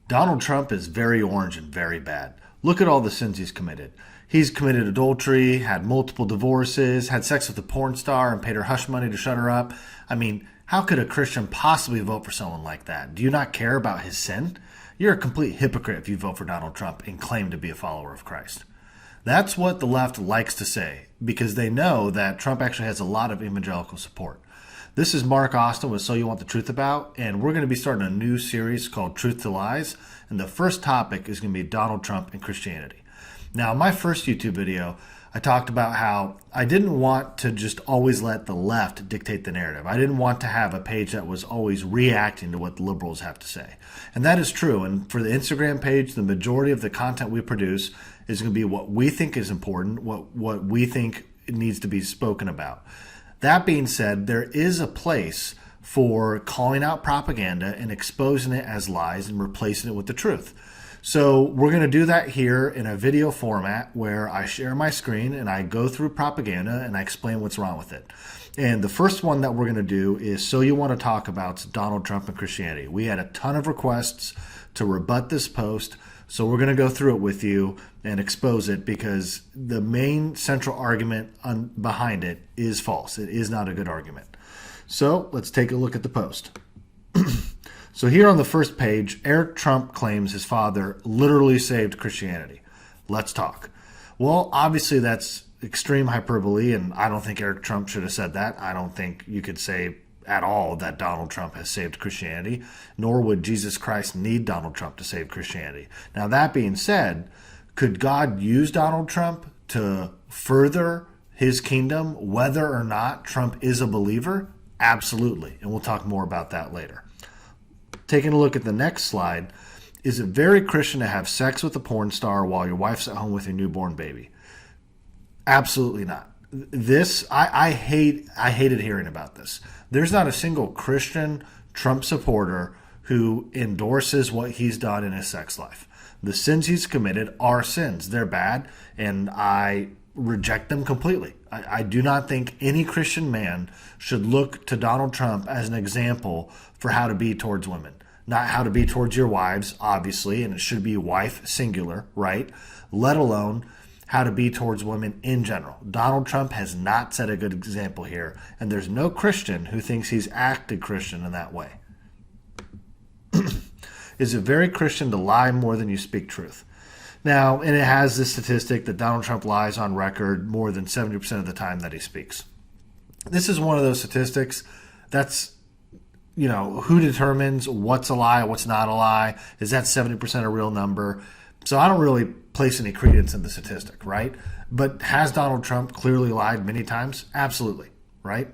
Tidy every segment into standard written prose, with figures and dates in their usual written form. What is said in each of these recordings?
Donald Trump is very orange and very bad. Look at all the sins he's committed. He's committed adultery, had multiple divorces, had sex with a porn star, and paid her hush money to shut her up. I mean, how could a Christian possibly vote for someone like that? Do you not care about his sin? You're a complete hypocrite if you vote for Donald Trump and claim to be a follower of Christ. That's what the left likes to say because they know that Trump actually has a lot of evangelical support. This is Mark Austin with So You Want the Truth About, and we're going to be starting a new series called Truth to Lies, and the first topic is going to be Donald Trump and Christianity. Now, in my first YouTube video, I talked about how I didn't want to just always let the left dictate the narrative. I didn't want to have a page that was always reacting to what the liberals have to say. And that is true. And for the Instagram page, the majority of the content we produce is going to be what we think is important, what we think needs to be spoken about. That being said, there is a place for calling out propaganda and exposing it as lies and replacing it with the truth. So we're going to do that here in a video format where I share my screen and I go through propaganda and I explain what's wrong with it. And the first one that we're going to do is So You Want to Talk About Donald Trump and Christianity. We had a ton of requests to rebut this post, so we're going to go through it with you and expose it because the main central argument behind it is false. It is not a good argument. So let's take a look at the post. So here on the first page, Eric Trump claims his father literally saved Christianity. Let's talk. Well, obviously that's extreme hyperbole, and I don't think Eric Trump should have said that. I don't think you could say at all that Donald Trump has saved Christianity, nor would Jesus Christ need Donald Trump to save Christianity. Now, that being said, could God use Donald Trump to further his kingdom, whether or not Trump is a believer? Absolutely, and we'll talk more about that later. Taking a look at the next slide, is it very Christian to have sex with a porn star while your wife's at home with your newborn baby? Absolutely not. I hated hearing about this. There's not a single Christian Trump supporter who endorses what he's done in his sex life. The sins he's committed are sins. They're bad, and I reject them completely. I do not think any Christian man should look to Donald Trump as an example for how to be towards women. Not how to be towards your wives, obviously, and it should be wife singular, right? Let alone how to be towards women in general. Donald Trump has not set a good example here, and there's no Christian who thinks he's acted Christian in that way. Is it very Christian to lie more than you speak truth? Now, and it has this statistic that Donald Trump lies on record more than 70% of the time that he speaks. This is one of those statistics that's, who determines what's a lie, what's not a lie? Is that 70% a real number? So I don't really place any credence in the statistic, right? But has Donald Trump clearly lied many times? Absolutely, right?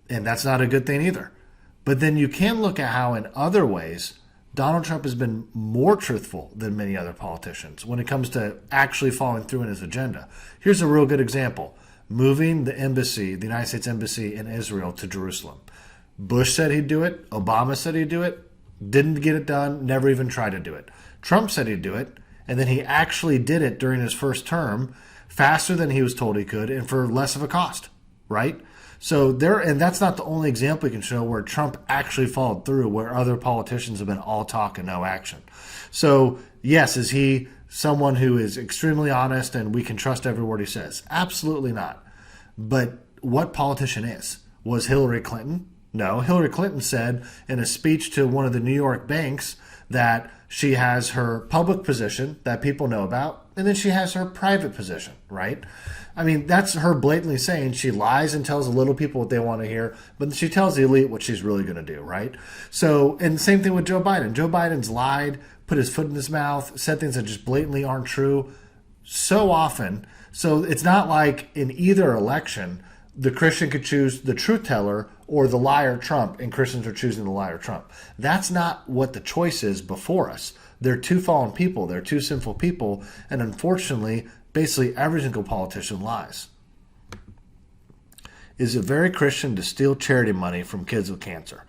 And that's not a good thing either. But then you can look at how in other ways Donald Trump has been more truthful than many other politicians when it comes to actually following through in his agenda. Here's a real good example. Moving the embassy, the United States Embassy in Israel to Jerusalem. Bush said he'd do it. Obama said he'd do it. Didn't get it done. Never even tried to do it. Trump said he'd do it. And then he actually did it during his first term faster than he was told he could and for less of a cost, right? So and that's not the only example you can show where Trump actually followed through, where other politicians have been all talk and no action. So yes, is he someone who is extremely honest and we can trust every word he says? Absolutely not. But what politician is? Was Hillary Clinton? No. Hillary Clinton said in a speech to one of the New York banks that she has her public position that people know about, and then she has her private position, right? I mean, that's her blatantly saying she lies and tells the little people what they want to hear, but she tells the elite what she's really going to do, right? So, and same thing with Joe Biden. Joe Biden's lied, put his foot in his mouth, said things that just blatantly aren't true so often. So it's not like in either election, the Christian could choose the truth teller or the liar Trump, and Christians are choosing the liar Trump. That's not what the choice is before us. They're two fallen people. They're two sinful people. And unfortunately, basically every single politician lies. Is it very Christian to steal charity money from kids with cancer?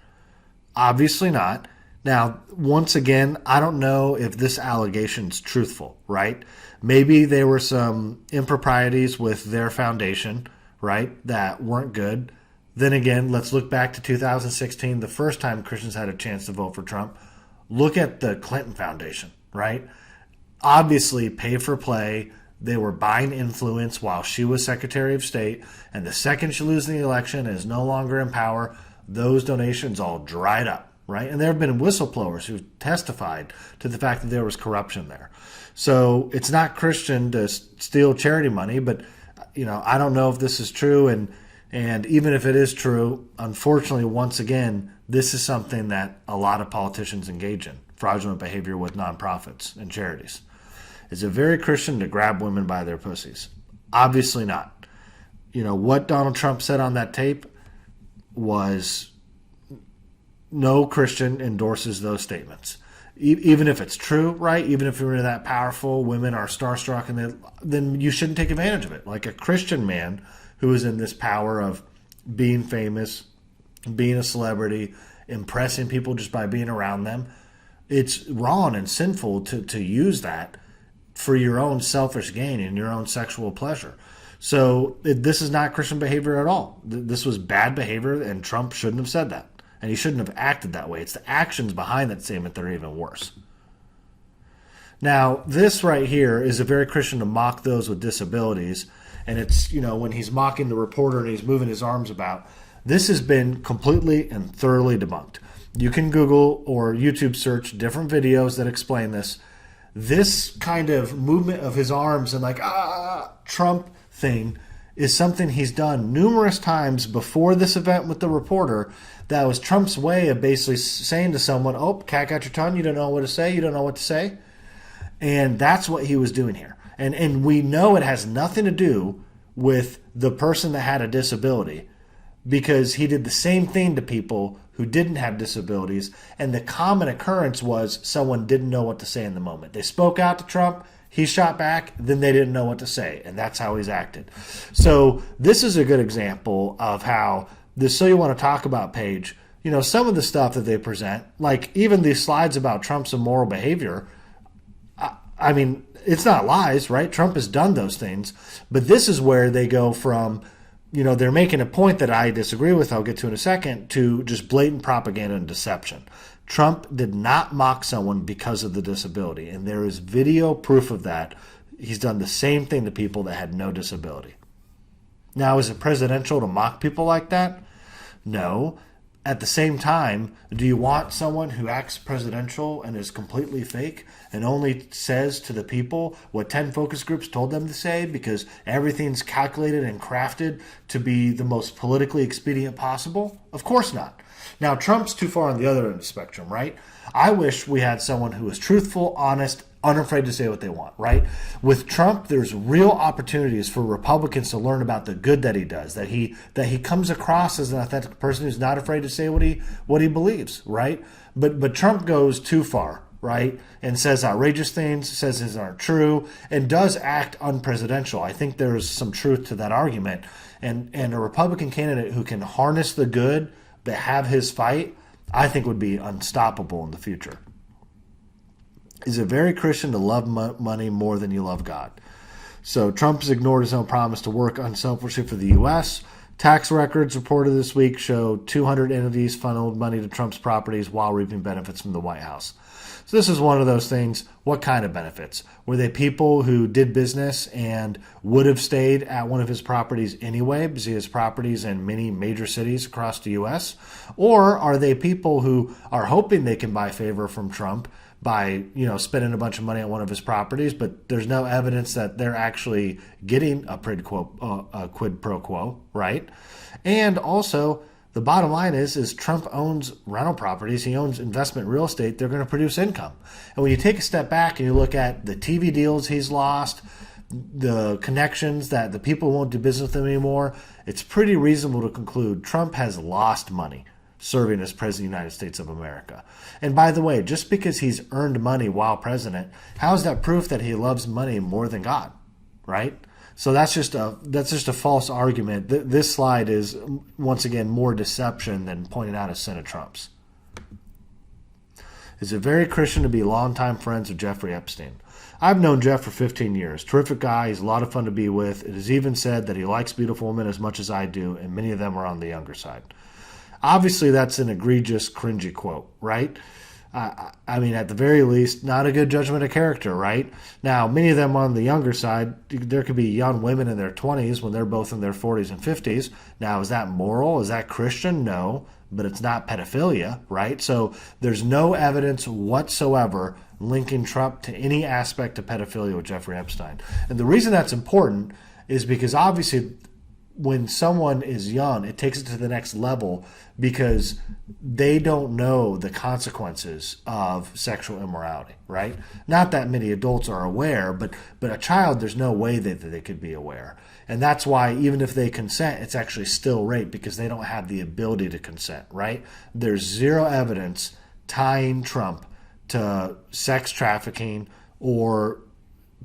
Obviously not. Now, once again, I don't know if this allegation is truthful, right? Maybe there were some improprieties with their foundation, right, that weren't good. Then again, let's look back to 2016, the first time Christians had a chance to vote for Trump. Look at the Clinton Foundation, right? Obviously, pay for play. They were buying influence while she was Secretary of State. And the second she loses the election and is no longer in power, those donations all dried up, right? And there have been whistleblowers who testified to the fact that there was corruption there. So it's not Christian to steal charity money, but I don't know if this is true. And even if it is true, unfortunately, once again, this is something that a lot of politicians engage in, fraudulent behavior with nonprofits and charities. Is it very Christian to grab women by their pussies? Obviously not. What Donald Trump said on that tape was no Christian endorses those statements. Even if it's true, right? Even if you're that powerful, women are starstruck, and then you shouldn't take advantage of it. Like a Christian man who is in this power of being famous, being a celebrity, impressing people just by being around them, it's wrong and sinful to use that for your own selfish gain and your own sexual pleasure. So this is not Christian behavior at all. This was bad behavior, and Trump shouldn't have said that. And he shouldn't have acted that way. It's the actions behind that statement that are even worse. Now, this right here is a very Christian to mock those with disabilities. And it's, when he's mocking the reporter and he's moving his arms about, this has been completely and thoroughly debunked. You can Google or YouTube search different videos that explain this. This kind of movement of his arms and Trump thing is something he's done numerous times before this event with the reporter. That was Trump's way of basically saying to someone, oh, cat got your tongue, you don't know what to say, you don't know what to say. And that's what he was doing here. And we know it has nothing to do with the person that had a disability, because he did the same thing to people who didn't have disabilities, and the common occurrence was someone didn't know what to say in the moment. They spoke out to Trump, he shot back, then they didn't know what to say, and that's how he's acted. So this is a good example of how this So You Want to Talk About page, some of the stuff that they present, like even these slides about Trump's immoral behavior, I mean, it's not lies, right? Trump has done those things, but this is where they go from, they're making a point that I disagree with, I'll get to in a second, to just blatant propaganda and deception. Trump did not mock someone because of the disability, and there is video proof of that. He's done the same thing to people that had no disability. Now, is it presidential to mock people like that? No. At the same time, do you want someone who acts presidential and is completely fake and only says to the people what 10 focus groups told them to say because everything's calculated and crafted to be the most politically expedient possible? Of course not. Now, Trump's too far on the other end of the spectrum, right? I wish we had someone who was truthful, honest, unafraid to say what they want, right? With Trump, there's real opportunities for Republicans to learn about the good that he does, that he comes across as an authentic person who's not afraid to say what he believes, right? But Trump goes too far, right? And says outrageous things, says things aren't true, and does act unpresidential. I think there's some truth to that argument. And a Republican candidate who can harness the good but have his fight, I think would be unstoppable in the future. Is it very Christian to love money more than you love God? So Trump has ignored his own promise to work unselfishly for the U.S. Tax records reported this week show 200 entities funneled money to Trump's properties while reaping benefits from the White House. So this is one of those things. What kind of benefits? Were they people who did business and would have stayed at one of his properties anyway, because he has properties in many major cities across the U.S.? Or are they people who are hoping they can buy favor from Trump by, spending a bunch of money on one of his properties, but there's no evidence that they're actually getting a quid pro quo, right? And also, the bottom line is Trump owns rental properties. He owns investment real estate. They're going to produce income. And when you take a step back and you look at the TV deals he's lost, the connections that the people won't do business with him anymore, it's pretty reasonable to conclude Trump has lost money serving as president of the United States of America. And by the way, just because he's earned money while president, how is that proof that he loves money more than God, right? So that's just a false argument. This slide is, once again, more deception than pointing out a sin of Trump's. Is it very Christian to be longtime friends with Jeffrey Epstein? I've known Jeff for 15 years. Terrific guy. He's a lot of fun to be with. It is even said that he likes beautiful women as much as I do, and many of them are on the younger side. Obviously, that's an egregious, cringy quote, right? I mean, at the very least, not a good judgment of character, right? Now, many of them on the younger side, there could be young women in their 20s when they're both in their 40s and 50s. Now, is that moral? Is that Christian? No, but it's not pedophilia, right? So there's no evidence whatsoever linking Trump to any aspect of pedophilia with Jeffrey Epstein. And the reason that's important is because obviously when someone is young, it takes it to the next level because they don't know the consequences of sexual immorality, right? Not that many adults are aware, but a child, there's no way that they could be aware. And that's why even if they consent, it's actually still rape because they don't have the ability to consent, right? There's zero evidence tying Trump to sex trafficking or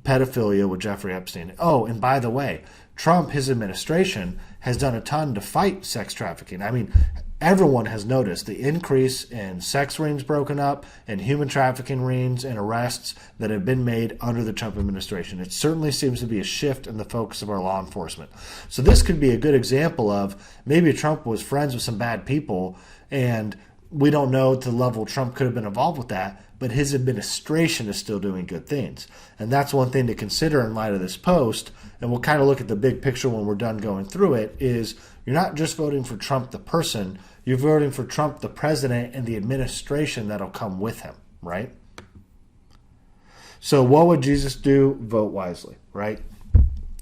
pedophilia with Jeffrey Epstein. Oh, and by the way, Trump, his administration, has done a ton to fight sex trafficking. I mean, everyone has noticed the increase in sex rings broken up and human trafficking rings and arrests that have been made under the Trump administration. It certainly seems to be a shift in the focus of our law enforcement. So this could be a good example of maybe Trump was friends with some bad people, and we don't know to the level Trump could have been involved with that, but his administration is still doing good things. And that's one thing to consider in light of this post, and we'll kind of look at the big picture when we're done going through it, is you're not just voting for Trump the person, you're voting for Trump the president and the administration that'll come with him, right? So what would Jesus do? Vote wisely, right?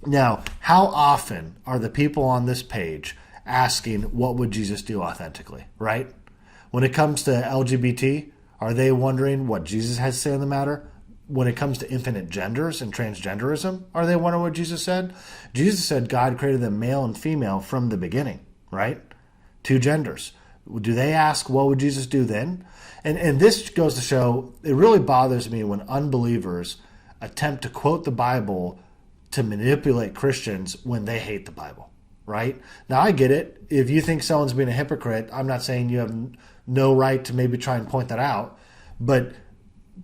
Now, how often are the people on this page asking what would Jesus do authentically, right? When it comes to LGBT, are they wondering what Jesus has to say on the matter? When it comes to infinite genders and transgenderism, are they wondering what Jesus said? Jesus said God created them male and female from the beginning, right? Two genders. Do they ask, what would Jesus do then? And this goes to show, it really bothers me when unbelievers attempt to quote the Bible to manipulate Christians when they hate the Bible, right? Now, I get it. If you think someone's being a hypocrite, I'm not saying you have no right to maybe try and point that out. But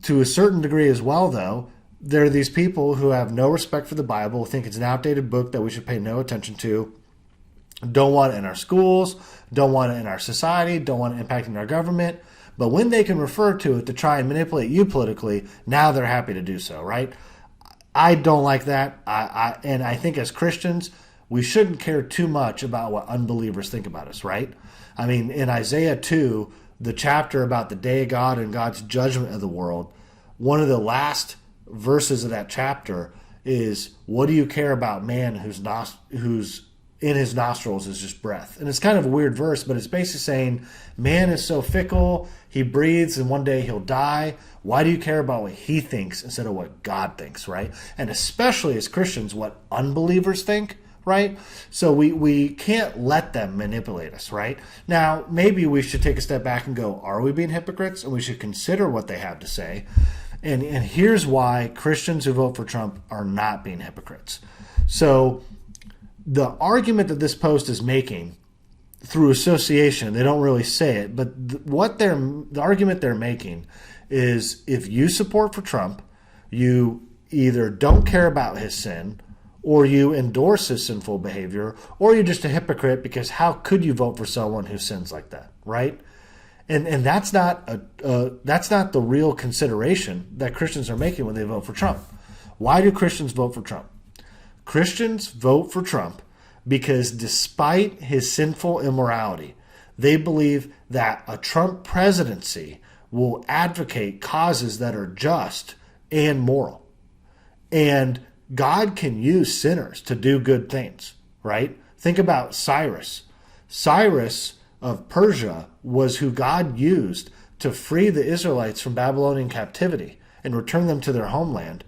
to a certain degree as well, though, there are these people who have no respect for the Bible, think it's an outdated book that we should pay no attention to, don't want it in our schools, don't want it in our society, don't want it impacting our government. But when they can refer to it to try and manipulate you politically, now they're happy to do so, right? I don't like that. And I think as Christians, we shouldn't care too much about what unbelievers think about us, right? I mean, in Isaiah 2, the chapter about the day of God and God's judgment of the world, one of the last verses of that chapter is, what do you care about man who's in his nostrils is just breath? And it's kind of a weird verse, but it's basically saying, man is so fickle, he breathes and one day he'll die. Why do you care about what he thinks instead of what God thinks, right? And especially as Christians, what unbelievers think, right? So we can't let them manipulate us, right? Now, maybe we should take a step back and go, are we being hypocrites? And we should consider what they have to say. And here's why Christians who vote for Trump are not being hypocrites. So the argument that this post is making through association, they don't really say it, but the argument they're making is if you support for Trump, you either don't care about his sin, or you endorse his sinful behavior, or you're just a hypocrite because how could you vote for someone who sins like that, right? And that's not the real consideration that Christians are making when they vote for Trump. Why do Christians vote for Trump? Christians vote for Trump because despite his sinful immorality, they believe that a Trump presidency will advocate causes that are just and moral. And God can use sinners to do good things, right? Think about Cyrus. Cyrus of Persia was who God used to free the Israelites from Babylonian captivity and return them to their homeland.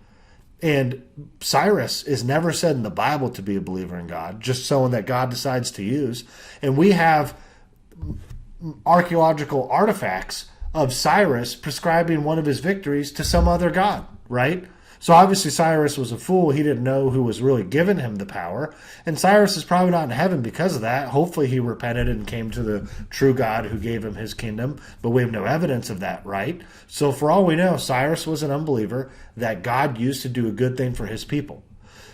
And Cyrus is never said in the Bible to be a believer in God, just someone that God decides to use. And we have archaeological artifacts of Cyrus prescribing one of his victories to some other god, right? So obviously Cyrus was a fool. He didn't know who was really giving him the power. And Cyrus is probably not in heaven because of that. Hopefully he repented and came to the true God who gave him his kingdom. But we have no evidence of that, right? So for all we know, Cyrus was an unbeliever that God used to do a good thing for his people.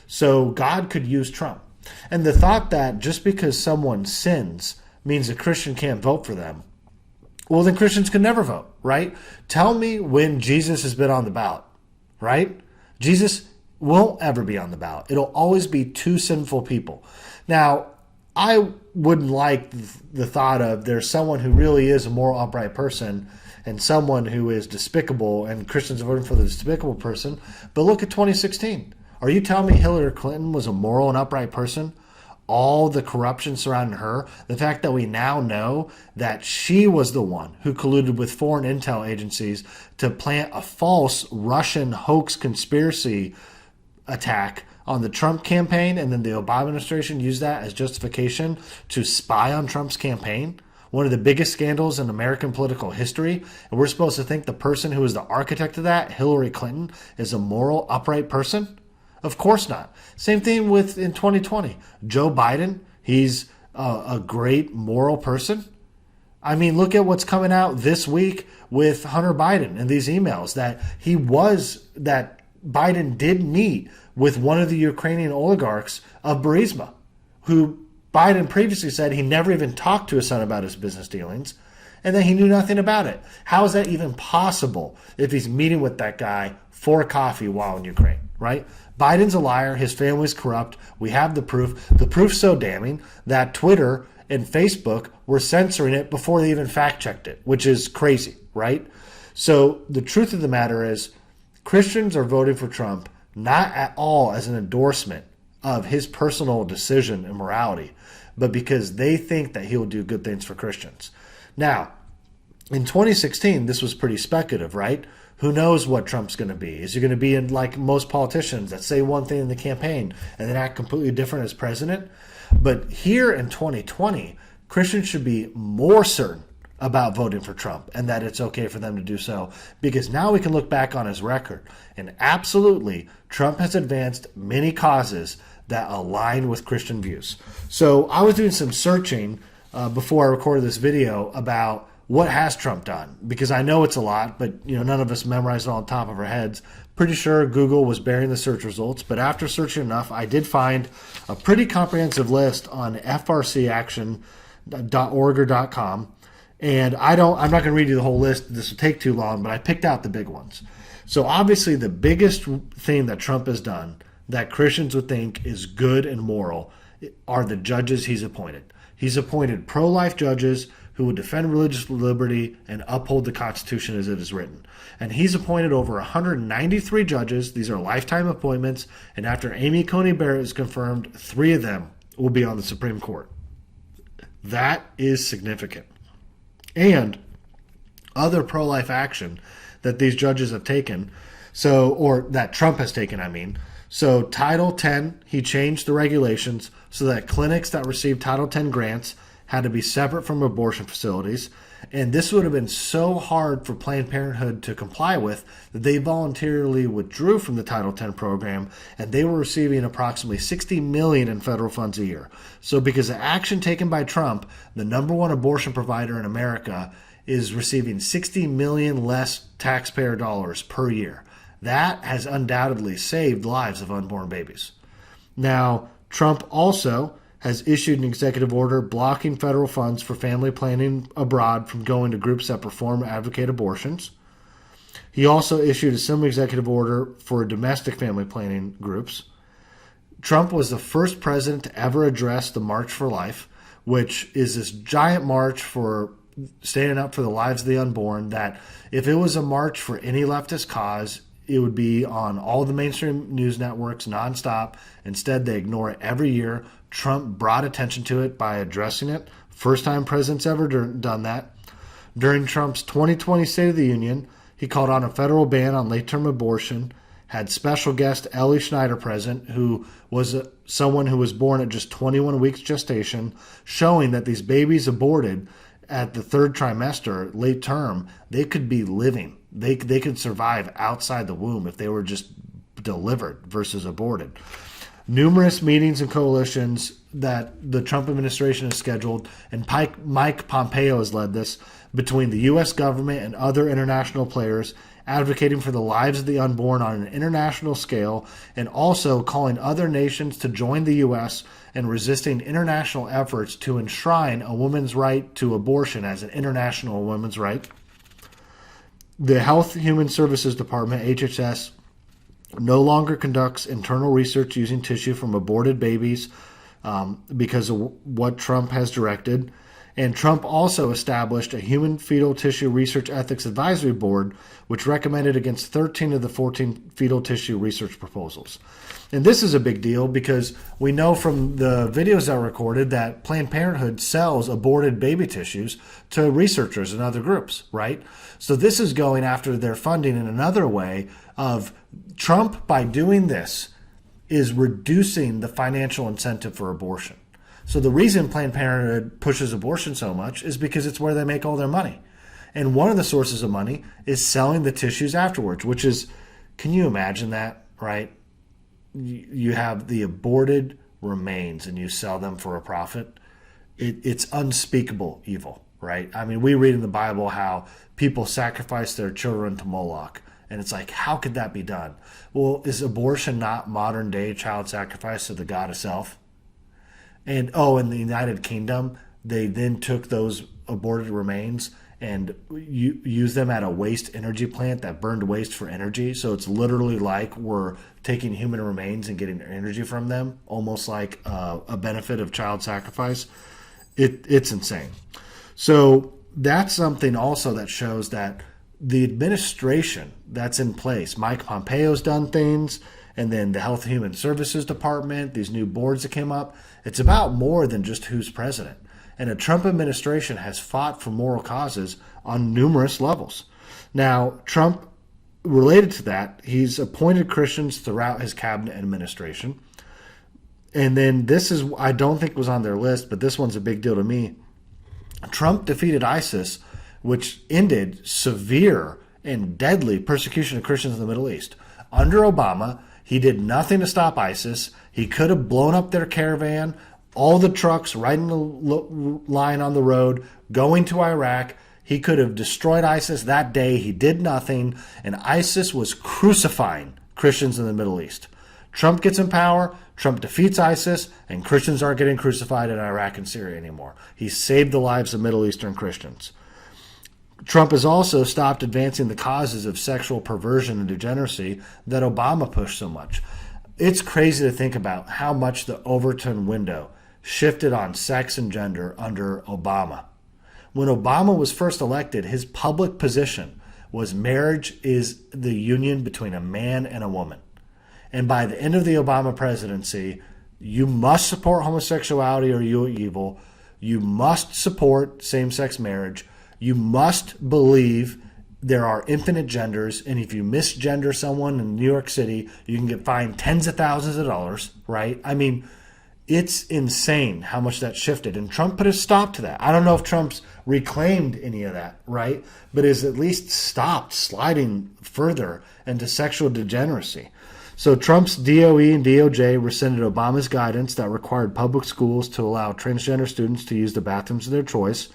So God could use Trump. And the thought that just because someone sins means a Christian can't vote for them Well, then Christians can never vote, right? Tell me when Jesus has been on the ballot, right? Jesus won't ever be on the ballot. It'll always be two sinful people. Now, I wouldn't like the thought of there's someone who really is a moral, upright person and someone who is despicable, and Christians are voting for the despicable person. But look at 2016. Are you telling me Hillary Clinton was a moral and upright person? All the corruption surrounding her, the fact that we now know that she was the one who colluded with foreign intel agencies to plant a false Russian hoax conspiracy attack on the Trump campaign, and then the Obama administration used that as justification to spy on Trump's campaign. One of the biggest scandals in American political history. And we're supposed to think the person who is the architect of that, Hillary Clinton, is a moral, upright person? Of course not. Same thing with in 2020. Joe Biden, he's a great moral person. I mean, look at what's coming out this week with Hunter Biden and these emails that Biden did meet with one of the Ukrainian oligarchs of Burisma, who Biden previously said he never even talked to his son about his business dealings, and then he knew nothing about it. How is that even possible if he's meeting with that guy for coffee while in Ukraine, right? Biden's a liar. His family's corrupt. We have the proof. The proof's so damning that Twitter and Facebook were censoring it before they even fact-checked it, which is crazy, right? So the truth of the matter is Christians are voting for Trump not at all as an endorsement of his personal decision and morality, but because they think that he will do good things for Christians. Now, in 2016, this was pretty speculative, right? Who knows what Trump's going to be? Is he going to be in like most politicians that say one thing in the campaign and then act completely different as president? But here in 2020, Christians should be more certain about voting for Trump and that it's okay for them to do so, because now we can look back on his record. And absolutely, Trump has advanced many causes that align with Christian views. So I was doing some searching before I recorded this video about what has Trump done, because I know it's a lot, but none of us memorized it all on top of our heads. Pretty sure Google was bearing the search results, but after searching enough, I did find a pretty comprehensive list on frcaction.org or .com. And I'm not going to read you the whole list. This will take too long, but I picked out the big ones. So obviously the biggest thing that Trump has done that Christians would think is good and moral are the judges he's appointed. He's appointed pro-life judges who would defend religious liberty and uphold the Constitution as it is written. And he's appointed over 193 judges. These are lifetime appointments. And after Amy Coney Barrett is confirmed, 3 of them will be on the Supreme Court. That is significant. And other pro-life action that these judges have taken, or that Trump has taken, I mean. So Title 10, he changed the regulations so that clinics that receive Title 10 grants had to be separate from abortion facilities. And this would have been so hard for Planned Parenthood to comply with that they voluntarily withdrew from the Title 10 program, and they were receiving approximately $60 million in federal funds a year. So because of action taken by Trump, the #1 abortion provider in America is receiving $60 million less taxpayer dollars per year. That has undoubtedly saved the lives of unborn babies. Now, Trump also has issued an executive order blocking federal funds for family planning abroad from going to groups that perform and advocate abortions. He also issued a similar executive order for domestic family planning groups. Trump was the first president to ever address the March for Life, which is this giant march for standing up for the lives of the unborn, that if it was a march for any leftist cause, it would be on all the mainstream news networks nonstop. Instead, they ignore it every year. Trump brought attention to it by addressing it. First time president's ever done that. During Trump's 2020 State of the Union, he called on a federal ban on late-term abortion, had special guest Ellie Schneider present, who was someone who was born at just 21 weeks gestation, showing that these babies aborted at the 3rd trimester, late term, they could be living. They could survive outside the womb if they were just delivered versus aborted. Numerous meetings and coalitions that the Trump administration has scheduled, and Mike Pompeo has led this, between the U.S. government and other international players, advocating for the lives of the unborn on an international scale, and also calling other nations to join the U.S. and resisting international efforts to enshrine a woman's right to abortion as an international women's right. The Health Human Services Department, HHS, no longer conducts internal research using tissue from aborted babies because of what Trump has directed. And Trump also established a human fetal tissue research ethics advisory board, which recommended against 13 of the 14 fetal tissue research proposals. And this is a big deal because we know from the videos that were recorded that Planned Parenthood sells aborted baby tissues to researchers and other groups, right? So this is going after their funding in another way of Trump, by doing this, is reducing the financial incentive for abortion. So the reason Planned Parenthood pushes abortion so much is because it's where they make all their money. And one of the sources of money is selling the tissues afterwards, which is, can you imagine that, right? You have the aborted remains and you sell them for a profit. It's unspeakable evil, right? I mean, we read in the Bible how people sacrifice their children to Moloch. And it's like, how could that be done? Well, is abortion not modern day child sacrifice to the god of self? And in the United Kingdom, they then took those aborted remains and used them at a waste energy plant that burned waste for energy. So it's literally like we're taking human remains and getting energy from them, almost like a benefit of child sacrifice. It's insane. So that's something also that shows that the administration that's in place, Mike Pompeo's done things, and then the Health and Human Services Department, these new boards that came up, it's about more than just who's president. And the Trump administration has fought for moral causes on numerous levels. Now, Trump, related to that, he's appointed Christians throughout his cabinet administration. And then this is, I don't think was on their list, but this one's a big deal to me. Trump defeated ISIS, which ended severe and deadly persecution of Christians in the Middle East. Under Obama, he did nothing to stop ISIS. He could have blown up their caravan, all the trucks right in the line on the road, going to Iraq. He could have destroyed ISIS that day. He did nothing, and ISIS was crucifying Christians in the Middle East. Trump gets in power, Trump defeats ISIS, and Christians aren't getting crucified in Iraq and Syria anymore. He saved the lives of Middle Eastern Christians. Trump has also stopped advancing the causes of sexual perversion and degeneracy that Obama pushed so much. It's crazy to think about how much the Overton window shifted on sex and gender under Obama. When Obama was first elected, his public position was marriage is the union between a man and a woman. And by the end of the Obama presidency, you must support homosexuality or you are evil. You must support same-sex marriage. You must believe there are infinite genders, and if you misgender someone in New York City, you can get fined tens of thousands of dollars, right? I mean, it's insane how much that shifted, and Trump put a stop to that. I don't know if Trump's reclaimed any of that, right? But has at least stopped sliding further into sexual degeneracy. So Trump's DOE and DOJ rescinded Obama's guidance that required public schools to allow transgender students to use the bathrooms of their choice.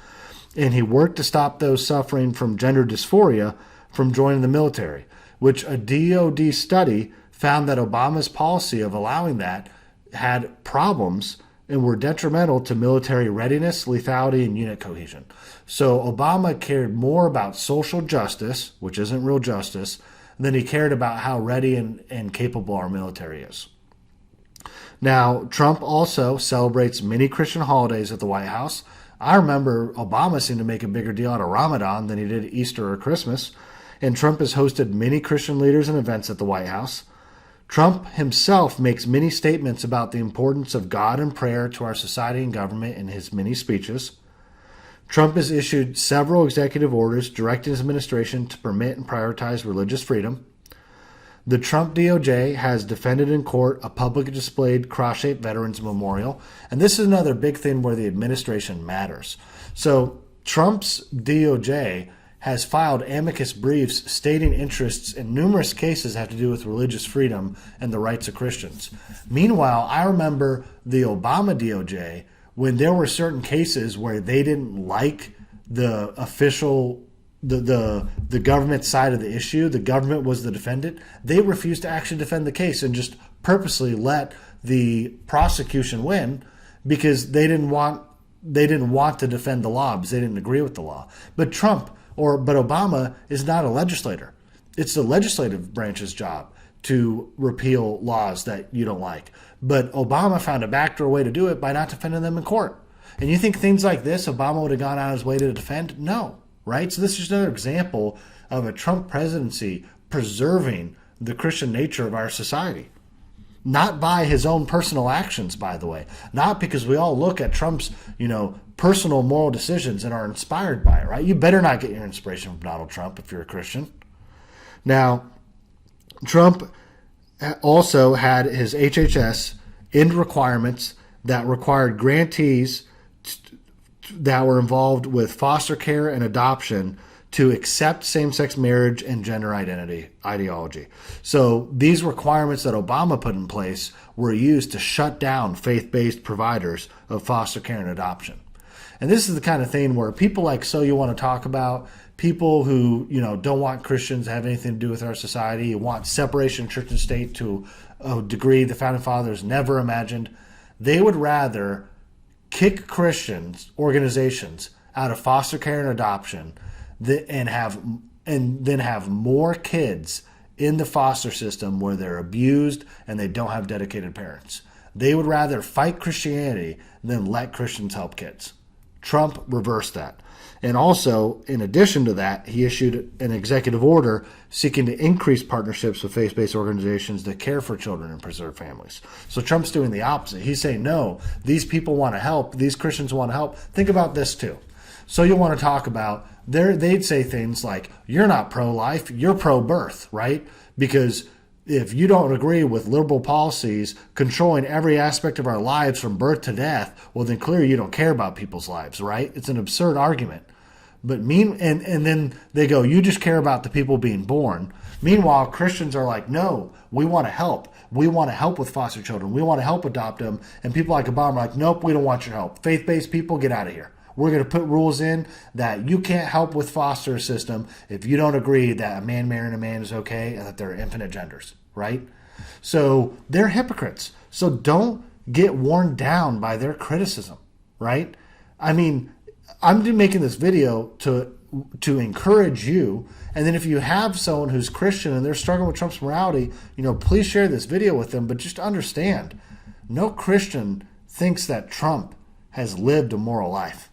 And he worked to stop those suffering from gender dysphoria from joining the military, which a DOD study found that Obama's policy of allowing that had problems and were detrimental to military readiness, lethality, and unit cohesion. So Obama cared more about social justice, which isn't real justice, than he cared about how ready and capable our military is. Now, Trump also celebrates many Christian holidays at the White House. I remember Obama seemed to make a bigger deal out of Ramadan than he did Easter or Christmas, and Trump has hosted many Christian leaders and events at the White House. Trump himself makes many statements about the importance of God and prayer to our society and government in his many speeches. Trump has issued several executive orders directing his administration to permit and prioritize religious freedom. The Trump DOJ has defended in court a publicly displayed cross-shaped Veterans Memorial. And this is another big thing where the administration matters. So Trump's DOJ has filed amicus briefs stating interests in numerous cases that have to do with religious freedom and the rights of Christians. Meanwhile, I remember the Obama DOJ, when there were certain cases where they didn't like the official the government side of the issue, the government was the defendant, they refused to actually defend the case and just purposely let the prosecution win because they didn't want to defend the law because they didn't agree with the law. But Obama is not a legislator. It's the legislative branch's job to repeal laws that you don't like. But Obama found a backdoor way to do it by not defending them in court. And you think things like this, Obama would have gone out of his way to defend? No. Right? So this is just another example of a Trump presidency preserving the Christian nature of our society. Not by his own personal actions, by the way. Not because we all look at Trump's, personal moral decisions and are inspired by it, right? You better not get your inspiration from Donald Trump if you're a Christian. Now, Trump also had his HHS end requirements that required grantees that were involved with foster care and adoption to accept same-sex marriage and gender identity ideology. So these requirements that Obama put in place were used to shut down faith-based providers of foster care and adoption. And this is the kind of thing where people like So You Want to Talk About, people who don't want Christians to have anything to do with our society, want separation of church and state to a degree the Founding Fathers never imagined, they would rather kick Christians organizations out of foster care and adoption and then have more kids in the foster system where they're abused and they don't have dedicated parents. They would rather fight Christianity than let Christians help kids. Trump reversed that. And also, in addition to that, he issued an executive order seeking to increase partnerships with faith-based organizations that care for children and preserve families. So Trump's doing the opposite. He's saying, no, these people want to help. These Christians want to help. Think about this too. So you want to talk about, they'd say things like, you're not pro-life, you're pro-birth, right? Because if you don't agree with liberal policies controlling every aspect of our lives from birth to death, well, then clearly you don't care about people's lives, right? It's an absurd argument. But and then they go, you just care about the people being born. Meanwhile, Christians are like, no, we want to help. We want to help with foster children. We want to help adopt them. And people like Obama are like, nope, we don't want your help. Faith-based people, get out of here. We're going to put rules in that you can't help with foster system if you don't agree that a man marrying a man is okay and that there are infinite genders, right? So they're hypocrites. So don't get worn down by their criticism, right? I mean, I'm making this video to encourage you. And then if you have someone who's Christian and they're struggling with Trump's morality, please share this video with them. But just understand, no Christian thinks that Trump has lived a moral life.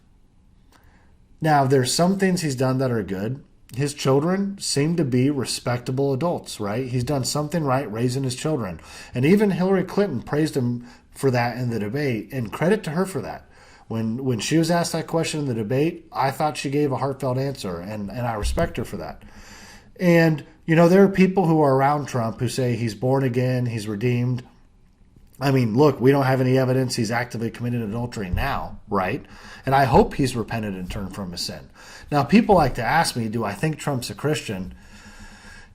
Now, there's some things he's done that are good. His children seem to be respectable adults, right? He's done something right raising his children. And even Hillary Clinton praised him for that in the debate, and credit to her for that. When she was asked that question in the debate, I thought she gave a heartfelt answer, and I respect her for that. And, there are people who are around Trump who say he's born again, he's redeemed. I mean, look, we don't have any evidence he's actively committed adultery now, right? And I hope he's repented and turned from his sin. Now, people like to ask me, do I think Trump's a Christian?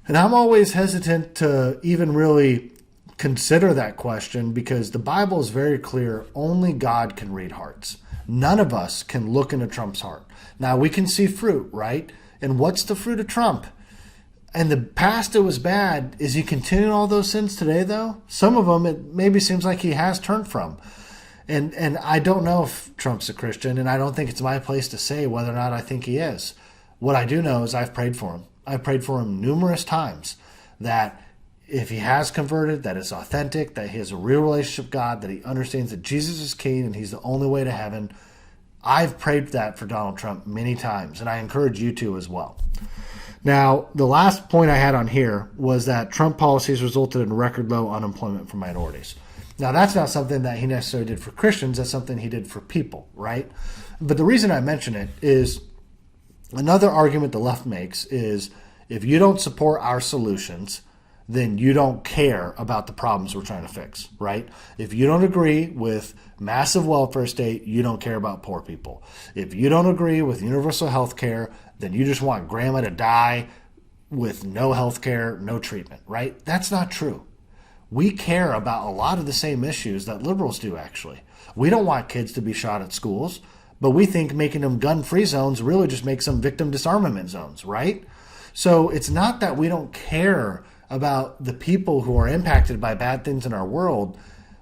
And I'm always hesitant to even really consider that question because the Bible is very clear. Only God can read hearts. None of us can look into Trump's heart. Now, we can see fruit, right? And what's the fruit of Trump? And the past, it was bad. Is he continuing all those sins today, though? Some of them, it maybe seems like he has turned from. And I don't know if Trump's a Christian, and I don't think it's my place to say whether or not I think he is. What I do know is I've prayed for him. I've prayed for him numerous times that if he has converted, that it's authentic, that he has a real relationship with God, that he understands that Jesus is king and he's the only way to heaven. I've prayed that for Donald Trump many times, and I encourage you to as well. Now, the last point I had on here was that Trump policies resulted in record low unemployment for minorities. Now, that's not something that he necessarily did for Christians. That's something he did for people, right? But the reason I mention it is another argument the left makes is if you don't support our solutions, then you don't care about the problems we're trying to fix, right? If you don't agree with massive welfare state, you don't care about poor people. If you don't agree with universal health care, then you just want grandma to die with no health care, no treatment, right? That's not true. We care about a lot of the same issues that liberals do, actually. We don't want kids to be shot at schools, But we think making them gun-free zones really just makes them victim disarmament zones, right? So it's not that we don't care about the people who are impacted by bad things in our world.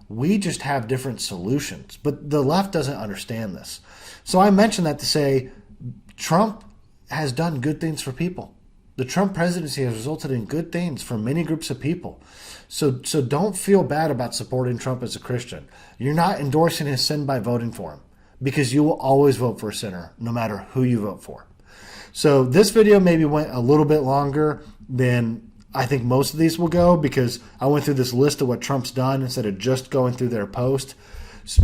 We just have different solutions. But the left doesn't understand this. So I mentioned that to say Trump has done good things for people. The Trump presidency has resulted in good things for many groups of people. So don't feel bad about supporting Trump as a Christian. You're not endorsing his sin by voting for him, because you will always vote for a sinner, no matter who you vote for. So this video maybe went a little bit longer than I think most of these will go, because I went through this list of what Trump's done instead of just going through their post.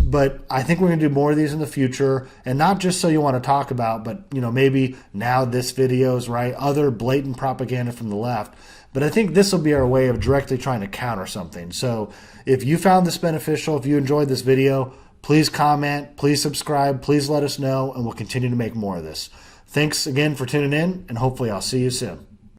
But I think we're going to do more of these in the future, and not just so you want to talk about, but maybe now this video is right, other blatant propaganda from the left. But I think this will be our way of directly trying to counter something. So if you found this beneficial, if you enjoyed this video, please comment, please subscribe, please let us know, and we'll continue to make more of this. Thanks again for tuning in, and hopefully I'll see you soon.